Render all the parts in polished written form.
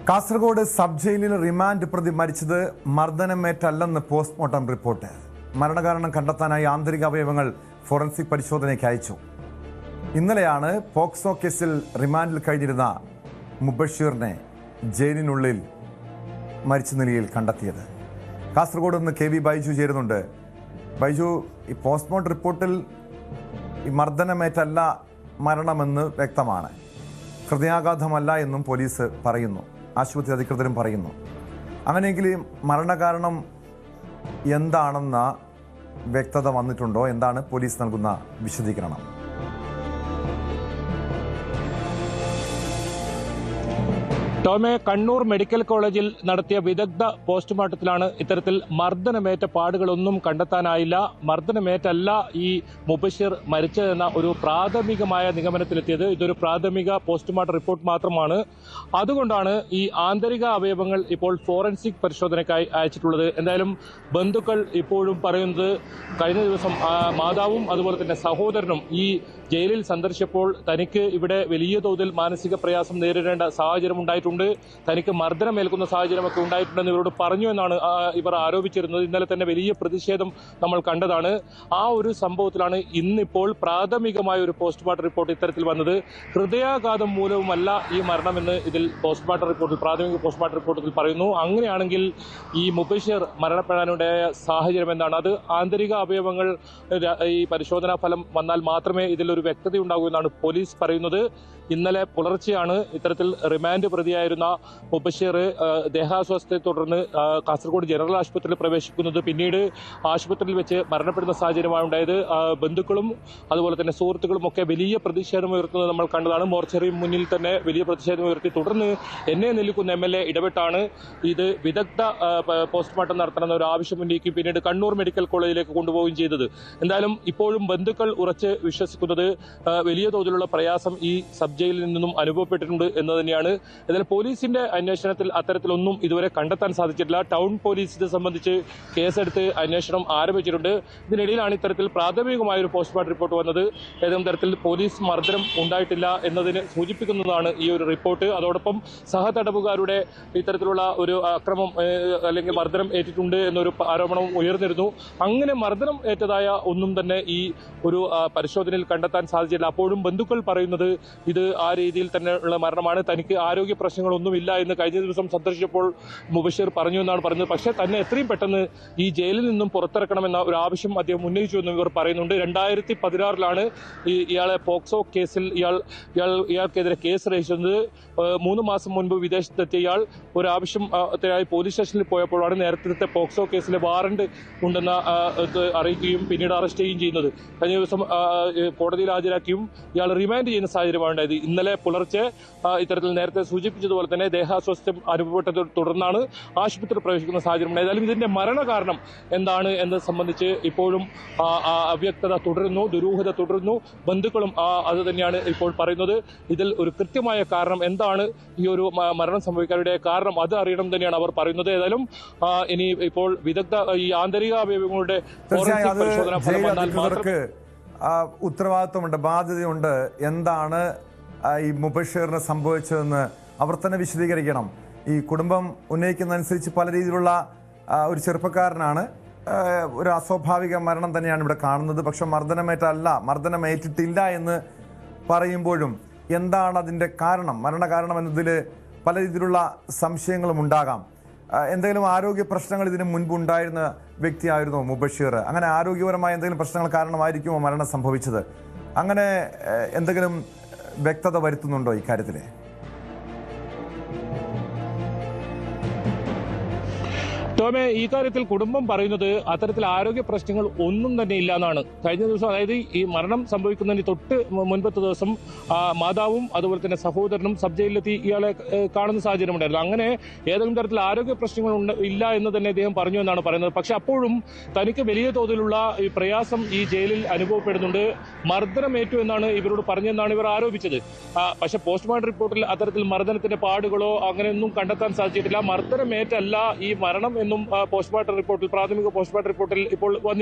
Kasaragod sub ജയിലിൽ remand പ്രതി മരിച്ചത് മർദ്ദനമേറ്റല്ലെന്ന് പോസ്റ്റ്മോർട്ടം റിപ്പോർട്ട്. മരണകാരണം കണ്ടെത്താനായി ആന്തരിക അവയവങ്ങൾ ഫോറൻസിക് പരിശോധനയ്ക്ക് അയച്ചു. ഇന്നലെയാണ് പോക്സോ കേസിൽ റിമാൻഡിൽ കഴിഞ്ഞിരുന്ന മുബഷീറിനെ ജയിലിനുള്ളിൽ മരിച്ച നിലയിൽ കണ്ടെത്തിയത്. കാസർഗോഡ് നിന്ന് കെ വി ബൈജു ചേരുന്നുണ്ട്. ബൈജു, ഈ പോസ്റ്റ്മോർട്ടം റിപ്പോർട്ടിൽ ഈ മർദ്ദനമേറ്റല്ല മരണമെന്ന് വ്യക്തമാണ്, ഹൃദയാഘാതമല്ല എന്നും പോലീസ് പറയുന്നു, ആശുപത്രി അധികൃതരും പറയുന്നു. അങ്ങനെയെങ്കിൽ മരണകാരണം എന്താണെന്ന വ്യക്തത വന്നിട്ടുണ്ടോ? എന്താണ് പോലീസ് നൽകുന്ന വിശദീകരണം? ടോമെ, കണ്ണൂർ മെഡിക്കൽ കോളേജിൽ നടത്തിയ വിദഗ്ധ പോസ്റ്റ്മോർട്ടത്തിലാണ് ഇത്തരത്തിൽ മർദ്ദനമേറ്റ പാടുകളൊന്നും കണ്ടെത്താനായില്ല, മർദ്ദനമേറ്റല്ല ഈ മുബഷീർ മരിച്ചതെന്ന ഒരു പ്രാഥമികമായ നിഗമനത്തിലെത്തിയത്. ഇതൊരു പ്രാഥമിക പോസ്റ്റ്മോർട്ടം റിപ്പോർട്ട് മാത്രമാണ്. അതുകൊണ്ടാണ് ഈ ആന്തരിക അവയവങ്ങൾ ഇപ്പോൾ ഫോറൻസിക് പരിശോധനയ്ക്കായി അയച്ചിട്ടുള്ളത്. എന്തായാലും ബന്ധുക്കൾ ഇപ്പോഴും പറയുന്നത് കഴിഞ്ഞ ദിവസം മാതാവും അതുപോലെ തന്നെ സഹോദരനും ഈ ജയിലിൽ സന്ദർശിച്ചപ്പോൾ തനിക്ക് ഇവിടെ വലിയ തോതിൽ മാനസിക പ്രയാസം നേരിടേണ്ട സാഹചര്യം ഉണ്ടായിട്ടുണ്ട്, തനിക്ക് മർദ്ദനമേൽക്കുന്ന സാഹചര്യമൊക്കെ ഉണ്ടായിട്ടുണ്ടെന്ന് ഇവരോട് പറഞ്ഞു എന്നാണ് ഇവർ ആരോപിച്ചിരുന്നത്. ഇന്നലെ തന്നെ വലിയ പ്രതിഷേധം നമ്മൾ കണ്ടതാണ്. ആ ഒരു സംഭവത്തിലാണ് ഇന്നിപ്പോൾ പ്രാഥമികമായ ഒരു പോസ്റ്റ്മോർട്ടം റിപ്പോർട്ട് ഇത്തരത്തിൽ വന്നത്. ഹൃദയാഘാതം മൂലവുമല്ല ഈ മരണമെന്ന് ഇതിൽ പോസ്റ്റ്മോർട്ടം റിപ്പോർട്ടിൽ, പ്രാഥമിക പോസ്റ്റ്മോർട്ടം റിപ്പോർട്ടിൽ പറയുന്നു. അങ്ങനെയാണെങ്കിൽ ഈ മുബഷീർ മരണപ്പെടാനുണ്ടായ സാഹചര്യം എന്താണ്? അത് ആന്തരിക അവയവങ്ങൾ ഈ പരിശോധനാ ഫലം വന്നാൽ മാത്രമേ ഇതിലൊരു വ്യക്തത ഉണ്ടാകൂ എന്നാണ് പോലീസ് പറയുന്നത്. ഇന്നലെ പുലർച്ചെയാണ് ഇത്തരത്തിൽ റിമാൻഡ് പ്രതിയായിരുന്ന മുബഷീർ ദേഹാസ്വാസ്ഥ്യത്തെ തുടർന്ന് കാസർഗോഡ് ജനറൽ ആശുപത്രിയിൽ പ്രവേശിക്കുന്നത്. പിന്നീട് ആശുപത്രിയിൽ വെച്ച് മരണപ്പെടുന്ന സാഹചര്യമാണ് ഉണ്ടായത്. ബന്ധുക്കളും അതുപോലെ തന്നെ സുഹൃത്തുക്കളും ഒക്കെ വലിയ പ്രതിഷേധം ഉയർത്തുന്നത് നമ്മൾ കണ്ടതാണ്. മോർച്ചറി മുന്നിൽ തന്നെ വലിയ പ്രതിഷേധം ഉയർത്തി. തുടർന്ന് എന്നെ നിൽക്കുന്ന MLA ഇടപെട്ടാണ് ഇത് വിദഗ്ധ പോസ്റ്റ്മോർട്ടം നടത്തണമെന്ന ഒരു ആവശ്യം ഉന്നയിക്കുകയും പിന്നീട് കണ്ണൂർ മെഡിക്കൽ കോളേജിലേക്ക് കൊണ്ടുപോവുകയും ചെയ്തത്. എന്തായാലും ഇപ്പോഴും ബന്ധുക്കൾ ഉറച്ച് വിശ്വസിക്കുന്നത് വലിയ തോതിലുള്ള പ്രയാസം ഈ സബ് ജയിലിൽ നിന്നും അനുഭവപ്പെട്ടിട്ടുണ്ട് എന്ന് തന്നെയാണ്. എന്നാൽ പോലീസിന്റെ അന്വേഷണത്തിൽ അത്തരത്തിലൊന്നും ഇതുവരെ കണ്ടെത്താൻ സാധിച്ചിട്ടില്ല. ടൗൺ പോലീസ് ഇത് സംബന്ധിച്ച് കേസെടുത്ത് അന്വേഷണം ആരംഭിച്ചിട്ടുണ്ട്. ഇതിനിടയിലാണ് ഇത്തരത്തിൽ പ്രാഥമികമായ ഒരു പോസ്റ്റ്മോർട്ടം റിപ്പോർട്ട് വന്നത്. ഏതെങ്കിലും തരത്തിൽ പോലീസ് മർദ്ദനം ഉണ്ടായിട്ടില്ല എന്നതിന് സൂചിപ്പിക്കുന്നതാണ് ഈ ഒരു റിപ്പോർട്ട്. അതോടൊപ്പം സഹതടവുകാരുടെ ഇത്തരത്തിലുള്ള ഒരു അക്രമം അല്ലെങ്കിൽ മർദ്ദനം ഏറ്റിട്ടുണ്ട് എന്നൊരു ആരോപണവും ഉയർന്നിരുന്നു. അങ്ങനെ മർദ്ദനം ഏറ്റതായ ഒന്നും തന്നെ ഈ ഒരു പരിശോധനയിൽ കണ്ടെത്താൻ സാധിച്ചില്ല. അപ്പോഴും ബന്ധുക്കൾ പറയുന്നത് ഇത് ആ രീതിയിൽ തന്നെയുള്ള മരണമാണ്, തനിക്ക് ആരോഗ്യ പ്രശ്നങ്ങളൊന്നുമില്ല എന്ന് കഴിഞ്ഞ ദിവസം സന്ദർശിച്ചപ്പോൾ മുബഷീർ പറഞ്ഞു എന്നാണ് പറയുന്നത്. പക്ഷേ തന്നെ എത്രയും പെട്ടെന്ന് ഈ ജയിലിൽ നിന്നും പുറത്തിറക്കണമെന്ന ഒരു ആവശ്യം അദ്ദേഹം ഉന്നയിച്ചു എന്നും ഇവർ പറയുന്നുണ്ട്. 2016 ഇയാളെ പോക്സോ കേസിൽ ഇയാൾക്കെതിരെ കേസ് രജിസ്റ്റർ 3 മാസം മുൻപ് വിദേശത്തെത്തിയ ഇയാൾ ഒരു ആവശ്യത്തിനായി പോലീസ് സ്റ്റേഷനിൽ പോയപ്പോഴാണ് നേരത്തെ പോക്സോ കേസിലെ വാറണ്ട് ഉണ്ടെന്ന് അറിയിക്കുകയും പിന്നീട് അറസ്റ്റ് ചെയ്യുകയും ചെയ്യുന്നത്. കഴിഞ്ഞ ദിവസം കോടതിയിൽ ഹാജരാക്കിയും ഇയാൾ റിമാൻഡ് ചെയ്യുന്ന സാഹചര്യമാണ് ഉണ്ടായത്. ഇന്നലെ പുലർച്ചെ ഇത്തരത്തിൽ നേരത്തെ സൂചിപ്പിച്ചതുപോലെ തന്നെ ദേഹാസ്വാസ്ഥ്യം അനുഭവപ്പെട്ടതിനെ തുടർന്നാണ് ആശുപത്രി പ്രവേശിക്കുന്ന സാഹചര്യം. ഏതായാലും ഇതിന്റെ മരണകാരണം എന്താണ് എന്നത് സംബന്ധിച്ച് ഇപ്പോഴും അവ്യക്തത തുടരുന്നു, ദുരൂഹത തുടരുന്നു. ബന്ധുക്കളും അത് തന്നെയാണ് ഇപ്പോൾ പറയുന്നത്. ഇതിൽ ഒരു കൃത്യമായ കാരണം എന്താണ്, ഈ ഒരു മരണം സംഭവിക്കാനുള്ള കാരണം, അത് അറിയണം തന്നെയാണ് അവർ പറയുന്നത്. ഏതായാലും ഇനി ഇപ്പോൾ വിദഗ്ധ ഈ ആന്തരിക അവയവങ്ങളുടെ ഫോറൻസിക് പരിശോധന ഫലം വന്നാൽ മാത്രമേ ഉത്തരവാദിത്വമുണ്ട്, ബാധ്യതയുണ്ട്. എന്താണ് ഈ മുബഷീറിന് സംഭവിച്ചതെന്ന് അവർ തന്നെ വിശദീകരിക്കണം. ഈ കുടുംബം ഉന്നയിക്കുന്നതനുസരിച്ച് പല രീതിയിലുള്ള ഒരു ചെറുപ്പക്കാരനാണ്, ഒരു അസ്വാഭാവിക മരണം തന്നെയാണ് ഇവിടെ കാണുന്നത്. പക്ഷെ മർദ്ദനമേറ്റിട്ടില്ല എന്ന് പറയുമ്പോഴും എന്താണ് അതിൻ്റെ കാരണം, മരണകാരണം എന്നതിൽ പല രീതിയിലുള്ള സംശയങ്ങളും ഉണ്ടാകാം. എന്തെങ്കിലും ആരോഗ്യ പ്രശ്നങ്ങൾ ഇതിന് മുൻപ് ഉണ്ടായിരുന്ന വ്യക്തിയായിരുന്നോ മുബഷീർ? അങ്ങനെ ആരോഗ്യപരമായ എന്തെങ്കിലും പ്രശ്നങ്ങൾ കാരണമായിരിക്കുമോ മരണം സംഭവിച്ചത്? അങ്ങനെ എന്തെങ്കിലും വ്യക്തത വരുത്തുന്നുണ്ടോ ഇക്കാര്യത്തിൽ? ടോമെ, ഈ കാര്യത്തിൽ കുടുംബം പറയുന്നത് അത്തരത്തിൽ ആരോഗ്യ പ്രശ്നങ്ങൾ ഒന്നും തന്നെ ഇല്ല എന്നാണ്. കഴിഞ്ഞ ദിവസം, അതായത് ഈ മരണം സംഭവിക്കുന്നതിന് തൊട്ട് മുൻപത്തെ ദിവസം മാതാവും അതുപോലെ തന്നെ സഹോദരനും സബ് ജയിലിലെത്തി ഇയാളെ കാണുന്ന സാഹചര്യം ഉണ്ടായിരുന്നു. അങ്ങനെ ഏതെങ്കിലും തരത്തിൽ ആരോഗ്യ പ്രശ്നങ്ങൾ ഇല്ല എന്ന് തന്നെ അദ്ദേഹം പറഞ്ഞു എന്നാണ് പറയുന്നത്. പക്ഷെ അപ്പോഴും തനിക്ക് വലിയ തോതിലുള്ള ഈ പ്രയാസം ഈ ജയിലിൽ അനുഭവപ്പെടുന്നുണ്ട്, മർദ്ദനമേറ്റു എന്നാണ് ഇവരോട് പറഞ്ഞതെന്നാണ് ഇവർ ആരോപിച്ചത്. പക്ഷെ പോസ്റ്റ്മോർട്ടം റിപ്പോർട്ടിൽ അത്തരത്തിൽ മർദ്ദനത്തിന്റെ പാടുകളോ അങ്ങനെയൊന്നും കണ്ടെത്താൻ സാധിച്ചിട്ടില്ല. മർദ്ദനമേറ്റല്ല ഈ മരണം എന്നും പോസ്റ്റ്മോർട്ടം റിപ്പോർട്ടിൽ, പ്രാഥമിക പോസ്റ്റ്മോർട്ടം റിപ്പോർട്ടിൽ ഇപ്പോൾ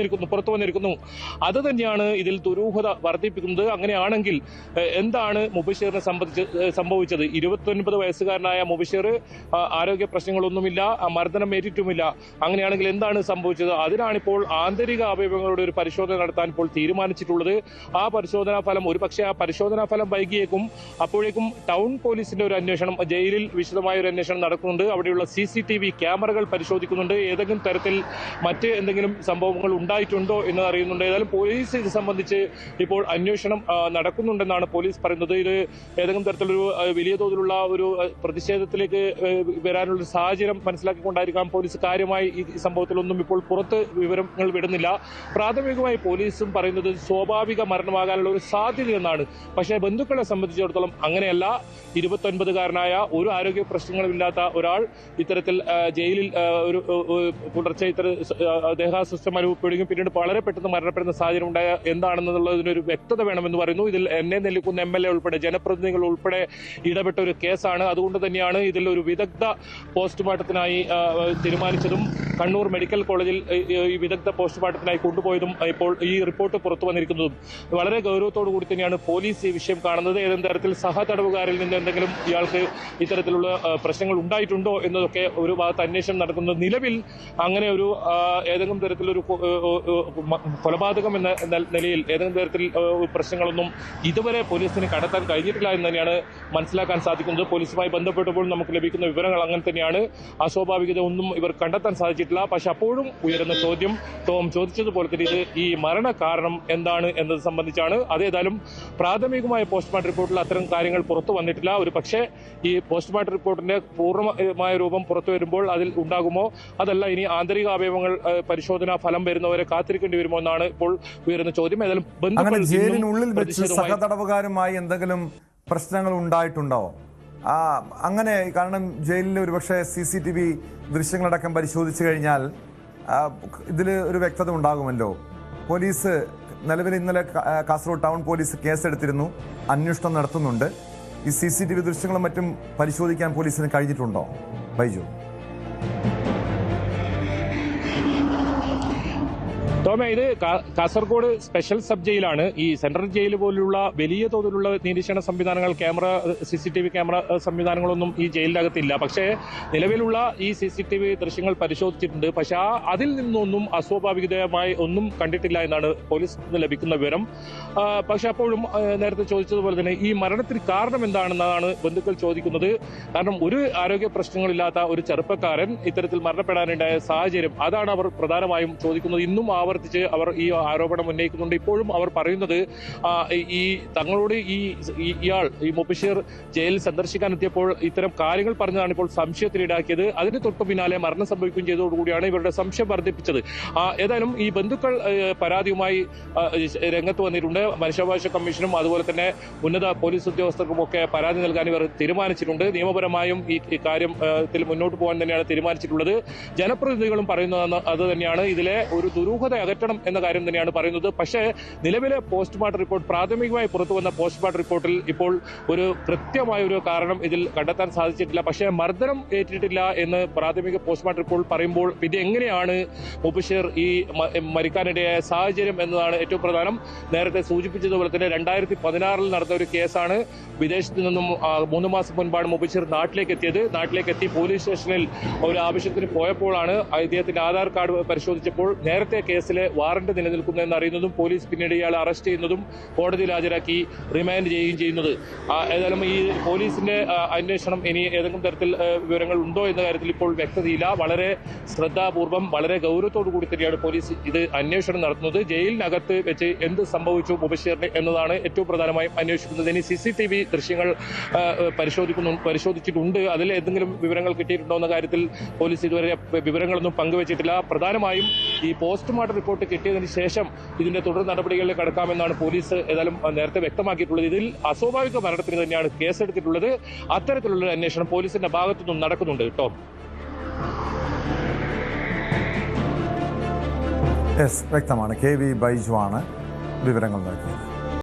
പുറത്തു വന്നിരിക്കുന്നു. അത് തന്നെയാണ് ഇതിൽ ദുരൂഹത വർദ്ധിപ്പിക്കുന്നത്. അങ്ങനെയാണെങ്കിൽ എന്താണ് മുബഷിറിനെ സംഭവിച്ചത്? 29 വയസ്സുകാരനായ മുബഷിർ ആരോഗ്യ പ്രശ്നങ്ങളൊന്നുമില്ല, മർദ്ദനം ഏറ്റിട്ടുമില്ല. അങ്ങനെയാണെങ്കിൽ എന്താണ് സംഭവിച്ചത്? അതിനാണിപ്പോൾ ആന്തരിക അവയവങ്ങളുടെ ഒരു പരിശോധന നടത്താൻ ഇപ്പോൾ തീരുമാനിച്ചിട്ടുള്ളത്. ആ പരിശോധനാ ഫലം, ഒരുപക്ഷെ ആ പരിശോധനാ ഫലം വൈകിയേക്കും. അപ്പോഴേക്കും ടൗൺ പോലീസിന്റെ ഒരു അന്വേഷണം, ജയിലിൽ വിശദമായ ഒരു അന്വേഷണം നടക്കുന്നുണ്ട്. അവിടെയുള്ള CCTV ക്യാമറകൾ പരിശോധിക്കുന്നുണ്ട്. ഏതെങ്കിലും തരത്തിൽ മറ്റ് എന്തെങ്കിലും സംഭവങ്ങൾ ഉണ്ടായിട്ടുണ്ടോ എന്ന് അറിയുന്നുണ്ട്. ഏതായാലും പോലീസ് ഇത് സംബന്ധിച്ച് ഇപ്പോൾ അന്വേഷണം നടക്കുന്നുണ്ടെന്നാണ് പോലീസ് പറയുന്നത്. ഇത് ഏതെങ്കിലും തരത്തിലൊരു വലിയ തോതിലുള്ള ഒരു പ്രതിഷേധത്തിലേക്ക് വരാനുള്ള സാഹചര്യം മനസ്സിലാക്കിക്കൊണ്ടായിരിക്കാം പോലീസ് കാര്യമായി ഈ സംഭവത്തിലൊന്നും ഇപ്പോൾ പുറത്ത് വിവരങ്ങൾ വിടുന്നില്ല. പ്രാഥമികമായി പോലീസും പറയുന്നത് സ്വാഭാവിക മരണമാകാനുള്ള ഒരു സാധ്യതയെന്നാണ്. പക്ഷേ ബന്ധുക്കളെ സംബന്ധിച്ചിടത്തോളം അങ്ങനെയല്ല. 29-കാരനായ ഒരു ആരോഗ്യ പ്രശ്നങ്ങളുമില്ലാത്ത ഒരാൾ ഇത്തരത്തിൽ ജയിലിൽ ഒരു പുലർച്ചെ ദേഹാസ്വസ്ഥം അനുഭവപ്പെടുകയും പിന്നീട് വളരെ പെട്ടെന്ന് മരണപ്പെടുന്ന സാഹചര്യം ഉണ്ടായ എന്താണെന്നുള്ളതിനൊരു വ്യക്തത വേണമെന്ന് പറയുന്നു. ഇതിൽ എന്നെ നെല്ലിക്കുന്ന MLA ഉൾപ്പെടെ ജനപ്രതിനിധികൾ ഉൾപ്പെടെ ഇടപെട്ട ഒരു കേസാണ്. അതുകൊണ്ട് തന്നെയാണ് ഇതിൽ ഒരു വിദഗ്ധ പോസ്റ്റ്മോർട്ടത്തിനായി തീരുമാനിച്ചതും കണ്ണൂർ മെഡിക്കൽ കോളേജിൽ ഈ വിദഗ്ധ പോസ്റ്റ്മോർട്ടത്തിനായി കൊണ്ടുപോയതും ഇപ്പോൾ ഈ റിപ്പോർട്ട് പുറത്തു വന്നിരിക്കുന്നതും. വളരെ ഗൗരവത്തോടു കൂടി തന്നെയാണ് പോലീസ് ഈ വിഷയം കാണുന്നത്. ഏതെങ്കിലും തരത്തിൽ സഹതടവുകാരിൽ നിന്ന് എന്തെങ്കിലും ഇയാൾക്ക് ഇത്തരത്തിലുള്ള പ്രശ്നങ്ങൾ ഉണ്ടായിട്ടുണ്ടോ എന്നതൊക്കെ ഒരു ഭാഗത്ത് അന്വേഷണം നടക്കുന്നത്. നിലവിൽ അങ്ങനെ ഒരു ഏതെങ്കിലും തരത്തിലൊരു കൊലപാതകം എന്ന നിലയിൽ ഏതെങ്കിലും തരത്തിൽ പ്രശ്നങ്ങളൊന്നും ഇതുവരെ പോലീസിന് കണ്ടെത്താൻ കഴിഞ്ഞിട്ടില്ല എന്ന് തന്നെയാണ് മനസ്സിലാക്കാൻ സാധിക്കുന്നത്. പോലീസുമായി ബന്ധപ്പെട്ടപ്പോൾ നമുക്ക് ലഭിക്കുന്ന വിവരങ്ങൾ അങ്ങനെ തന്നെയാണ്. അസ്വാഭാവികത ഒന്നും ഇവർ കണ്ടെത്താൻ സാധിച്ചിട്ടില്ല. പക്ഷെ അപ്പോഴും ഉയരുന്ന ചോദ്യം ടോം ചോദിച്ചതുപോലെ തന്നെ ഇത് ഈ മരണ കാരണം എന്താണ് എന്നത് സംബന്ധിച്ചാണ്. അതേതായാലും പ്രാഥമികമായ പോസ്റ്റ്മോർട്ടം റിപ്പോർട്ടിൽ അത്തരം കാര്യങ്ങൾ പുറത്തു വന്നിട്ടില്ല. ഒരു പക്ഷേ ഈ പോസ്റ്റ്മോർട്ടം റിപ്പോർട്ടിന്റെ പൂർണ്ണമായ രൂപം പുറത്തു വരുമ്പോൾ അതിൽ ഉണ്ടാകുമോ, അതല്ല ഇനി ആന്തരിക അവയവങ്ങൾ പരിശോധനാ ഫലം വരുന്നവരെ കാത്തിരിക്കേണ്ടി വരുമോ എന്നാണ് ഇപ്പോൾ ഉയരുന്ന ചോദ്യം. ഏതായാലും അങ്ങനെ ജയിലിനുള്ളിൽ വെച്ച് സഹതടവുകാരുമായി എന്തെങ്കിലും പ്രശ്നങ്ങൾ ഉണ്ടായിട്ടുണ്ടോ? അങ്ങനെ, കാരണം ജയിലിൽ ഒരുപക്ഷെ CCTV ദൃശ്യങ്ങളടക്കം പരിശോധിച്ചു കഴിഞ്ഞാൽ ഇതിൽ ഒരു വ്യക്തത ഉണ്ടാകുമല്ലോ. പോലീസ് നിലവിൽ ഇന്നലെ കാസർഗോഡ് ടൗൺ പോലീസ് കേസെടുത്തിരുന്നു, അന്വേഷണം നടത്തുന്നുണ്ട്. ഈ CCTV ദൃശ്യങ്ങളും മറ്റും പരിശോധിക്കാൻ പോലീസിന് കഴിഞ്ഞിട്ടുണ്ടോ ബൈജു? ടോമേ, ഇത് കാസർഗോഡ് സ്പെഷ്യൽ സബ് ജയിലാണ്. ഈ സെൻട്രൽ ജയിൽ പോലുള്ള വലിയ തോതിലുള്ള നിരീക്ഷണ സംവിധാനങ്ങൾ, CCTV ക്യാമറ സംവിധാനങ്ങളൊന്നും ഈ ജയിലിനകത്തില്ല. പക്ഷേ നിലവിലുള്ള ഈ CCTV ദൃശ്യങ്ങൾ പരിശോധിച്ചിട്ടുണ്ട്. പക്ഷേ അതിൽ നിന്നൊന്നും അസ്വാഭാവികതമായി ഒന്നും കണ്ടിട്ടില്ല എന്നാണ് പോലീസിൽ നിന്ന് ലഭിക്കുന്ന വിവരം. പക്ഷെ അപ്പോഴും നേരത്തെ ചോദിച്ചതുപോലെ തന്നെ ഈ മരണത്തിന് കാരണം എന്താണെന്നാണ് ബന്ധുക്കൾ ചോദിക്കുന്നത്. കാരണം ഒരു ആരോഗ്യ പ്രശ്നങ്ങളില്ലാത്ത ഒരു ചെറുപ്പക്കാരൻ ഇത്തരത്തിൽ മരണപ്പെടാനുണ്ടായ സാഹചര്യം, അതാണ് അവർ പ്രധാനമായും ചോദിക്കുന്നത്. ഇന്നും ആവർത്തിച്ച് അവർ ഈ ആരോപണം ഉന്നയിക്കുന്നുണ്ട്. ഇപ്പോഴും അവർ പറയുന്നത് ഈ തങ്ങളോട് ഇയാൾ ഈ മുബഷിർ ജയിൽ സന്ദർശിക്കാൻ എത്തിയപ്പോൾ ഇത്തരം കാര്യങ്ങൾ പറഞ്ഞതാണ് ഇപ്പോൾ സംശയത്തിനിടാക്കിയത്. അതിന് തൊട്ടു പിന്നാലെ മരണം സംഭവിക്കുകയും ചെയ്തതോടുകൂടിയാണ് ഇവരുടെ സംശയം വർദ്ധിപ്പിച്ചത്. ഏതായാലും ഈ ബന്ധുക്കൾ പരാതിയുമായി രംഗത്ത് വന്നിട്ടുണ്ട്. മനുഷ്യാവകാശ കമ്മീഷനും അതുപോലെ തന്നെ ഉന്നത പോലീസ് ഉദ്യോഗസ്ഥർക്കും ഒക്കെ പരാതി നൽകാൻ ഇവർ തീരുമാനിച്ചിട്ടുണ്ട്. നിയമപരമായും ഈ കാര്യത്തിൽ മുന്നോട്ട് പോകാൻ തന്നെയാണ് തീരുമാനിച്ചിട്ടുള്ളത്. ജനപ്രതിനിധികളും പറയുന്നത് അത് തന്നെയാണ്. ഇതിലെ ഒരു ദുരൂഹത അകറ്റണം എന്ന കാര്യം തന്നെയാണ് പറയുന്നത്. പക്ഷേ നിലവിലെ പോസ്റ്റ്മോർട്ടം റിപ്പോർട്ട്, പ്രാഥമികമായി പുറത്തു വന്ന പോസ്റ്റ്മോർട്ടം റിപ്പോർട്ടിൽ ഇപ്പോൾ ഒരു കൃത്യമായ ഒരു കാരണം ഇതിൽ കണ്ടെത്താൻ സാധിച്ചിട്ടില്ല. പക്ഷേ മർദ്ദനം ഏറ്റിട്ടില്ല എന്ന് പ്രാഥമിക പോസ്റ്റ്മോർട്ടം റിപ്പോർട്ട് പറയുമ്പോൾ പിന്നെ എങ്ങനെയാണ് മുബഷിർ ഈ മരിക്കാനിടയായ സാഹചര്യം എന്നതാണ് ഏറ്റവും പ്രധാനം. നേരത്തെ സൂചിപ്പിച്ചതുപോലെ തന്നെ 2016 നടന്ന ഒരു കേസാണ്. വിദേശത്ത് നിന്നും 3 മാസം മുൻപാണ് മുബഷിർ നാട്ടിലേക്ക് എത്തിയത്. നാട്ടിലേക്ക് എത്തി പോലീസ് സ്റ്റേഷനിൽ ഒരു ആവശ്യത്തിന് പോയപ്പോഴാണ് ഇദ്ദേഹത്തിന്റെ ആധാർ കാർഡ് പരിശോധിച്ചപ്പോൾ നേരത്തെ കേസിലെ വാറന്റ് നിലനിൽക്കുന്നതെന്ന് അറിയുന്നതും പോലീസ് പിന്നീട് ഇയാളെ അറസ്റ്റ് ചെയ്യുന്നതും കോടതിയിൽ ഹാജരാക്കി റിമാൻഡ് ചെയ്യുകയും ചെയ്യുന്നത്. ഏതായാലും ഈ പോലീസിന്റെ അന്വേഷണം ഇനി ഏതെങ്കിലും തരത്തിൽ വിവരങ്ങൾ ഉണ്ടോ എന്ന കാര്യത്തിൽ ഇപ്പോൾ വ്യക്തതയില്ല. വളരെ ശ്രദ്ധാപൂർവം, വളരെ ഗൗരവത്തോടു കൂടി തന്നെയാണ് പോലീസ് ഇത് അന്വേഷണം നടത്തുന്നത്. ജയിലിനകത്ത് വെച്ച് എന്ത് സംഭവിച്ചു മുബഷിറിന് എന്നതാണ് ഏറ്റവും പ്രധാനമായും അന്വേഷിക്കുന്നത്. ഇനി CCTV ദൃശ്യങ്ങൾ പരിശോധിച്ചിട്ടുണ്ട്. അതിൽ എന്തെങ്കിലും വിവരങ്ങൾ കിട്ടിയിട്ടുണ്ടോ എന്ന കാര്യത്തിൽ പോലീസ് ഇതുവരെ വിവരങ്ങളൊന്നും പങ്കുവച്ചിട്ടില്ല. പ്രധാനമായും ഈ പോസ്റ്റ്മോർട്ടം റിപ്പോർട്ട് കിട്ടിയതിന് ശേഷം ഇതിന്റെ തുടർ നടപടികളിലേക്ക് കടക്കാമെന്നാണ് പോലീസ് ഏതായാലും നേരത്തെ വ്യക്തമാക്കിയിട്ടുള്ളത്. ഇതിൽ അസ്വാഭാവിക മരണത്തിന് തന്നെയാണ് കേസെടുത്തിട്ടുള്ളത്. അത്തരത്തിലുള്ള അന്വേഷണം പോലീസിന്റെ ഭാഗത്തുനിന്നും നടക്കുന്നുണ്ട്. കേട്ടോ, വ്യക്തമാണ്. KV ബൈജു ആണ് വിവരങ്ങൾ നൽകിയത്.